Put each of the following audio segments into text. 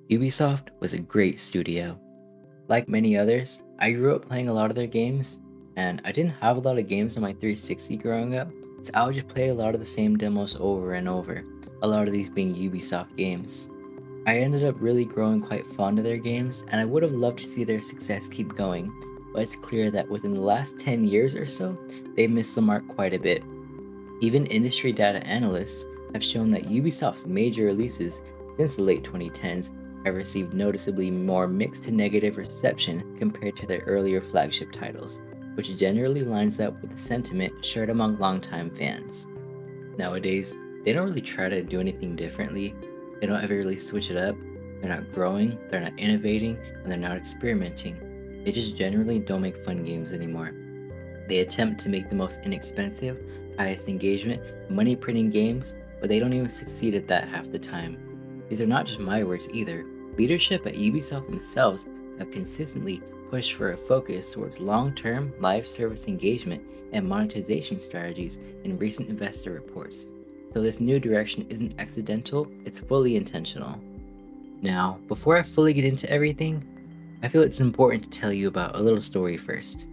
Ubisoft was a great studio. Like many others, I grew up playing a lot of their games, and I didn't have a lot of games on my 360 growing up, so I would just play a lot of the same demos over and over, a lot of these being Ubisoft games. I ended up really growing quite fond of their games, and I would have loved to see their success keep going, but it's clear that within the last 10 years or so, they've missed the mark quite a bit. Even industry data analysts have shown that Ubisoft's major releases since the late 2010s have received noticeably more mixed to negative reception compared to their earlier flagship titles, which generally lines up with the sentiment shared among longtime fans. Nowadays, they don't really try to do anything differently, they don't ever really switch it up, they're not growing, they're not innovating, and they're not experimenting. They just generally don't make fun games anymore. They attempt to make the most inexpensive, highest engagement, money printing games, but they don't even succeed at that half the time. These are not just my words either. Leadership at Ubisoft themselves have consistently pushed for a focus towards long term live service engagement and monetization strategies in recent investor reports. So, this new direction isn't accidental, it's fully intentional. Now, before I fully get into everything, I feel it's important to tell you about a little story first.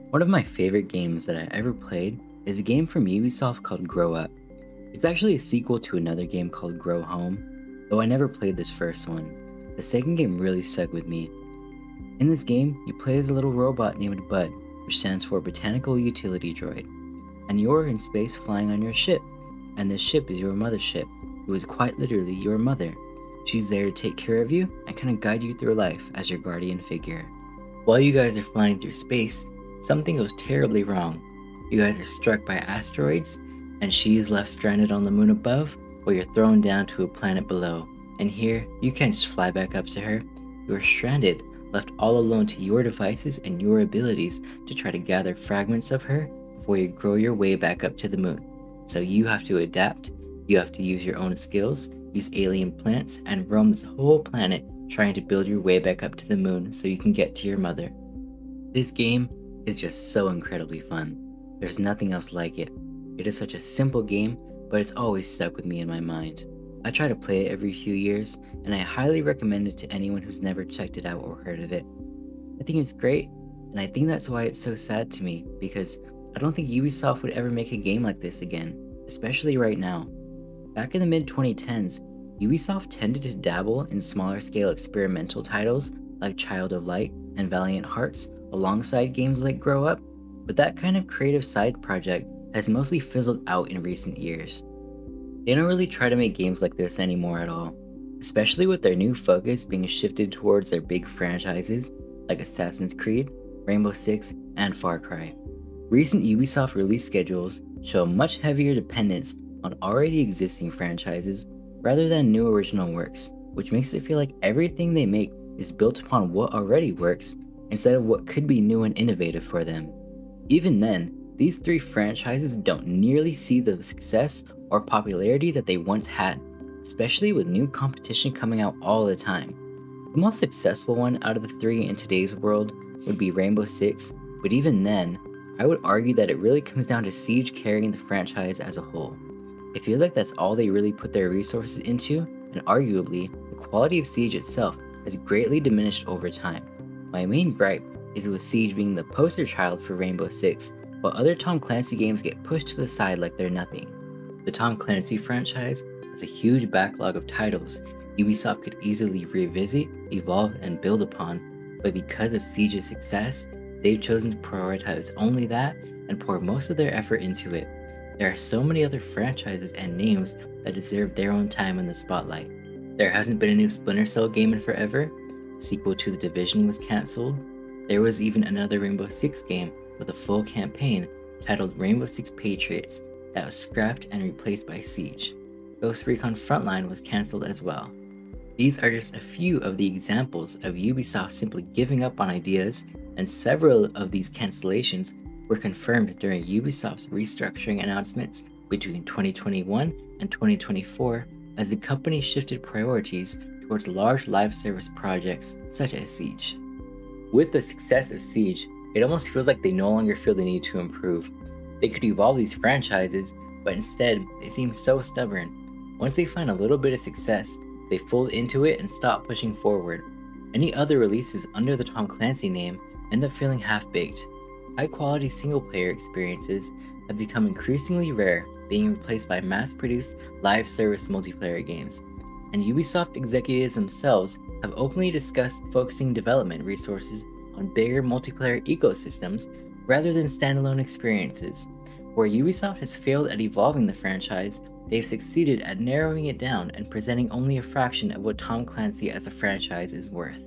One of my favorite games that I ever played is a game from Ubisoft called Grow Up. It's actually a sequel to another game called Grow Home, though I never played this first one. The second game really stuck with me. In this game, you play as a little robot named Bud, which stands for Botanical Utility Droid, and you're in space flying on your ship, and this ship is your mothership, who is quite literally your mother. She's there to take care of you and kind of guide you through life as your guardian figure. While you guys are flying through space, something goes terribly wrong. You guys are struck by asteroids, and she is left stranded on the moon above, while you're thrown down to a planet below. And here, you can't just fly back up to her. You're stranded, left all alone to your devices and your abilities to try to gather fragments of her before you grow your way back up to the moon. So you have to adapt, you have to use your own skills, use alien plants, and roam this whole planet trying to build your way back up to the moon so you can get to your mother. This game is just so incredibly fun. There's nothing else like it. It is such a simple game, but it's always stuck with me in my mind. I try to play it every few years, and I highly recommend it to anyone who's never checked it out or heard of it. I think it's great, and I think that's why it's so sad to me, because I don't think Ubisoft would ever make a game like this again, especially right now. Back in the mid 2010s, Ubisoft tended to dabble in smaller scale experimental titles like Child of Light and Valiant Hearts alongside games like Grow Up, but that kind of creative side project has mostly fizzled out in recent years. They don't really try to make games like this anymore at all, especially with their new focus being shifted towards their big franchises like Assassin's Creed, Rainbow Six, and Far Cry. Recent Ubisoft release schedules show a much heavier dependence on already existing franchises rather than new original works, which makes it feel like everything they make is built upon what already works instead of what could be new and innovative for them. Even then, these three franchises don't nearly see the success or popularity that they once had, especially with new competition coming out all the time. The most successful one out of the three in today's world would be Rainbow Six, but even then, I would argue that it really comes down to Siege carrying the franchise as a whole. It feels like that's all they really put their resources into, and arguably, the quality of Siege itself has greatly diminished over time. My main gripe is with Siege being the poster child for Rainbow Six, while other Tom Clancy games get pushed to the side like they're nothing. The Tom Clancy franchise has a huge backlog of titles Ubisoft could easily revisit, evolve, and build upon, but because of Siege's success, they've chosen to prioritize only that and pour most of their effort into it. There are so many other franchises and names that deserve their own time in the spotlight. There hasn't been a new Splinter Cell game in forever, the sequel to The Division was cancelled, there was even another Rainbow Six game with a full campaign titled Rainbow Six Patriots that was scrapped and replaced by Siege. Ghost Recon Frontline was cancelled as well. These are just a few of the examples of Ubisoft simply giving up on ideas, and several of these cancellations were confirmed during Ubisoft's restructuring announcements between 2021 and 2024 as the company shifted priorities towards large live service projects such as Siege. With the success of Siege, it almost feels like they no longer feel the need to improve. They could evolve these franchises, but instead, they seem so stubborn. Once they find a little bit of success, They fold into it and stop pushing forward. Any other releases under the Tom Clancy name end up feeling half-baked. High-quality single-player experiences have become increasingly rare, being replaced by mass-produced live service multiplayer games. And Ubisoft executives themselves have openly discussed focusing development resources on bigger multiplayer ecosystems rather than standalone experiences. Where Ubisoft has failed at evolving the franchise, they've succeeded at narrowing it down and presenting only a fraction of what Tom Clancy as a franchise is worth.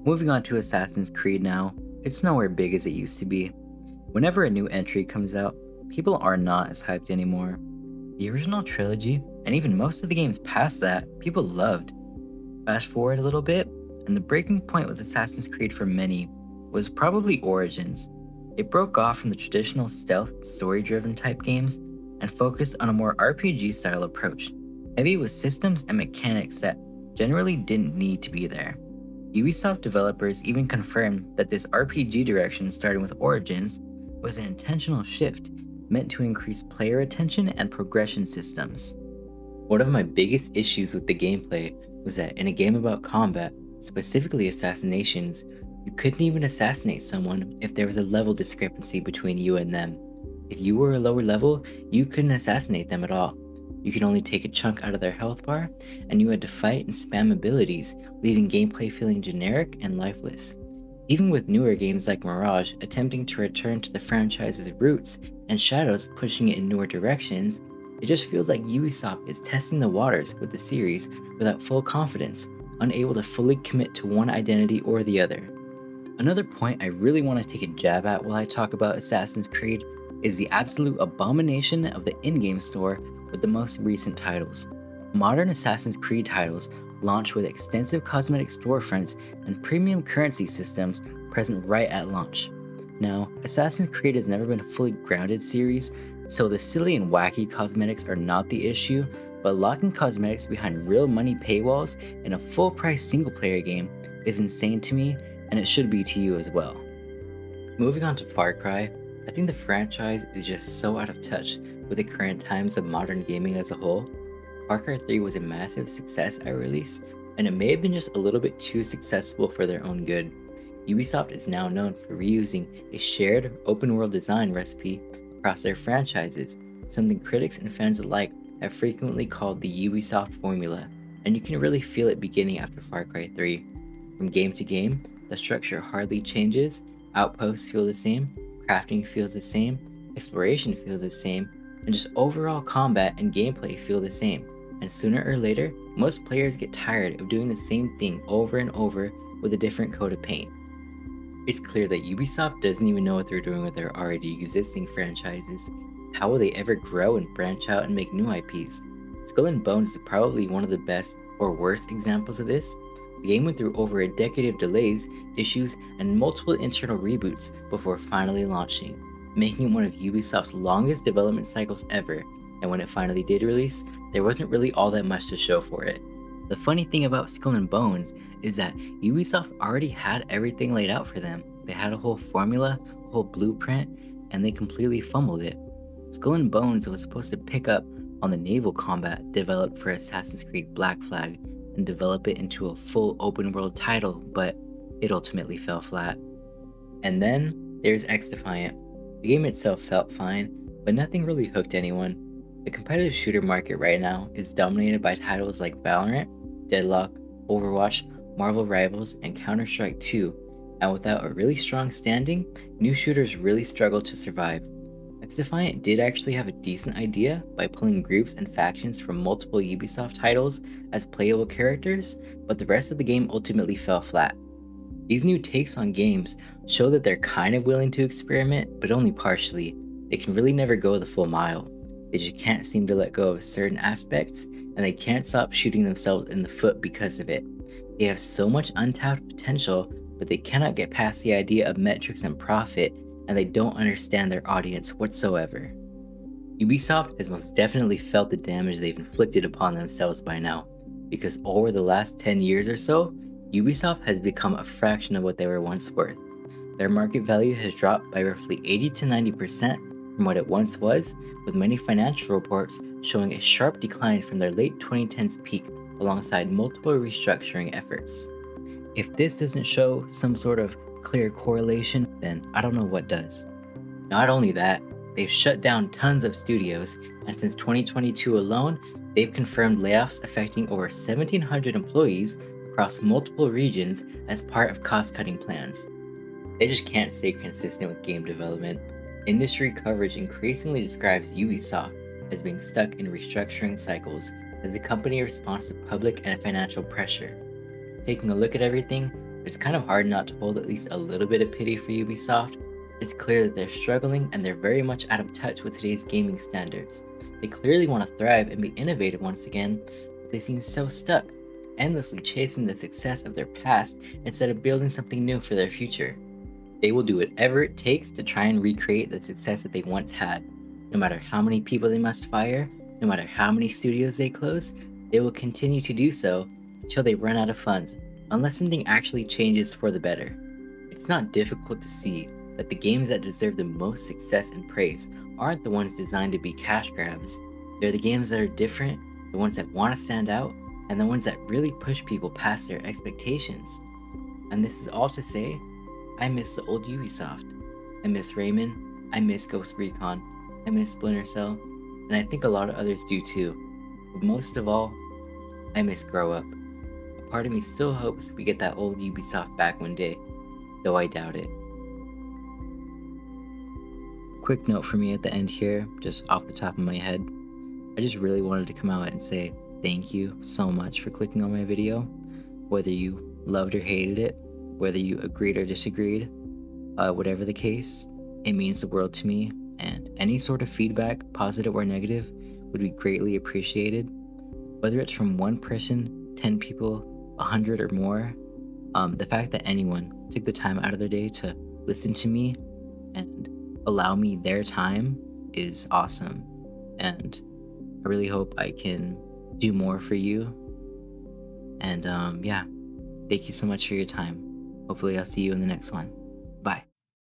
Moving on to Assassin's Creed now, it's nowhere big as it used to be. Whenever a new entry comes out, people are not as hyped anymore. The original trilogy, and even most of the games past that, people loved. Fast forward a little bit, and the breaking point with Assassin's Creed for many was probably Origins. It broke off from the traditional stealth, story-driven type games and focused on a more RPG-style approach, heavy with systems and mechanics that generally didn't need to be there. Ubisoft developers even confirmed that this RPG direction starting with Origins was an intentional shift meant to increase player attention and progression systems. One of my biggest issues with the gameplay was that in a game about combat, specifically assassinations, you couldn't even assassinate someone if there was a level discrepancy between you and them. If you were a lower level, you couldn't assassinate them at all. You could only take a chunk out of their health bar, and you had to fight and spam abilities, leaving gameplay feeling generic and lifeless. Even with newer games like Mirage attempting to return to the franchise's roots and Shadows pushing it in newer directions, it just feels like Ubisoft is testing the waters with the series without full confidence, unable to fully commit to one identity or the other. Another point I really want to take a jab at while I talk about Assassin's Creed is the absolute abomination of the in-game store with the most recent titles. Modern Assassin's Creed titles launch with extensive cosmetic storefronts and premium currency systems present right at launch. Now, Assassin's Creed has never been a fully grounded series, so the silly and wacky cosmetics are not the issue, but locking cosmetics behind real money paywalls in a full-price single-player game is insane to me, and it should be to you as well. Moving on to Far Cry, I think the franchise is just so out of touch with the current times of modern gaming as a whole. Far Cry 3 was a massive success at release, and it may have been just a little bit too successful for their own good. Ubisoft is now known for reusing a shared open-world design recipe across their franchises, something critics and fans alike have frequently called the Ubisoft formula, and you can really feel it beginning after Far Cry 3. From game to game, the structure hardly changes, outposts feel the same, crafting feels the same, exploration feels the same, and just overall combat and gameplay feel the same. And sooner or later, most players get tired of doing the same thing over and over with a different coat of paint. It's clear that Ubisoft doesn't even know what they're doing with their already existing franchises. How will they ever grow and branch out and make new IPs? Skull and Bones is probably one of the best or worst examples of this. The game went through over a decade of delays, issues, and multiple internal reboots before finally launching, making it one of Ubisoft's longest development cycles ever, and when it finally did release, there wasn't really all that much to show for it. The funny thing about Skull and Bones is that Ubisoft already had everything laid out for them. They had a whole formula, a whole blueprint, and they completely fumbled it. Skull and Bones was supposed to pick up on the naval combat developed for Assassin's Creed Black Flag and develop it into a full open world title, but it ultimately fell flat. And then there's X-Defiant. The game itself felt fine, but nothing really hooked anyone. The competitive shooter market right now is dominated by titles like Valorant, Deadlock, Overwatch, Marvel Rivals, and Counter-Strike 2, and without a really strong standing, new shooters really struggle to survive. X-Defiant did actually have a decent idea by pulling groups and factions from multiple Ubisoft titles as playable characters, but the rest of the game ultimately fell flat. These new takes on games show that they're kind of willing to experiment, but only partially. They can really never go the full mile. They just can't seem to let go of certain aspects, and they can't stop shooting themselves in the foot because of it. They have so much untapped potential, but they cannot get past the idea of metrics and profit, and they don't understand their audience whatsoever. Ubisoft has most definitely felt the damage they've inflicted upon themselves by now, because over the last 10 years or so, Ubisoft has become a fraction of what they were once worth. Their market value has dropped by roughly 80 to 90% from what it once was, with many financial reports showing a sharp decline from their late 2010s peak alongside multiple restructuring efforts. If this doesn't show some sort of clear correlation, then I don't know what does. Not only that, they've shut down tons of studios, and since 2022 alone, they've confirmed layoffs affecting over 1,700 employees across multiple regions as part of cost cutting plans. They just can't stay consistent with game development. Industry coverage increasingly describes Ubisoft as being stuck in restructuring cycles as the company responds to public and financial pressure. Taking a look at everything, it's kind of hard not to hold at least a little bit of pity for Ubisoft. It's clear that they're struggling and they're very much out of touch with today's gaming standards. They clearly want to thrive and be innovative once again, but they seem so stuck, endlessly chasing the success of their past instead of building something new for their future. They will do whatever it takes to try and recreate the success that they once had. No matter how many people they must fire, no matter how many studios they close, they will continue to do so until they run out of funds, unless something actually changes for the better. It's not difficult to see that the games that deserve the most success and praise aren't the ones designed to be cash grabs. They're the games that are different, the ones that want to stand out, and the ones that really push people past their expectations. And this is all to say, I miss the old Ubisoft. I miss Rayman, I miss Ghost Recon, I miss Splinter Cell, and I think a lot of others do too. But most of all, I miss Grow Up. A part of me still hopes we get that old Ubisoft back one day, though I doubt it. Quick note for me at the end here, just off the top of my head. I just really wanted to come out and say thank you so much for clicking on my video. Whether you loved or hated it, whether you agreed or disagreed, whatever the case, it means the world to me, and any sort of feedback, positive or negative, would be greatly appreciated. Whether it's from one person, 10 people, 100 or more, the fact that anyone took the time out of their day to listen to me and allow me their time is awesome. And I really hope I can do more for you. And yeah, thank you so much for your time. Hopefully I'll see you in the next one.